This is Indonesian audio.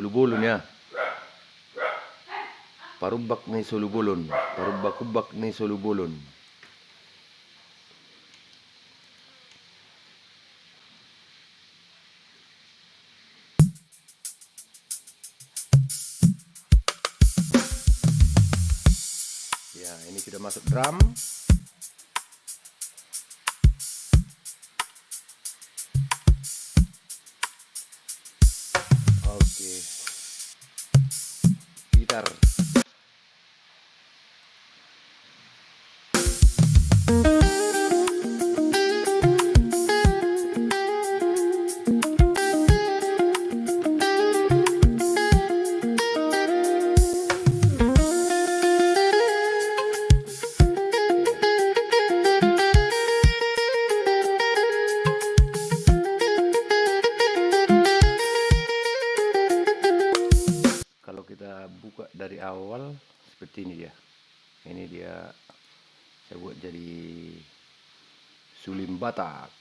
Sulubulon ya. Parubak ni sulubulon. Parubak-ubak ni sulubulon. Ya, ini sudah masuk drum. Oke. Gitar. Kalau kita buka dari awal seperti ini dia. Ini dia saya buat jadi sulim Batak.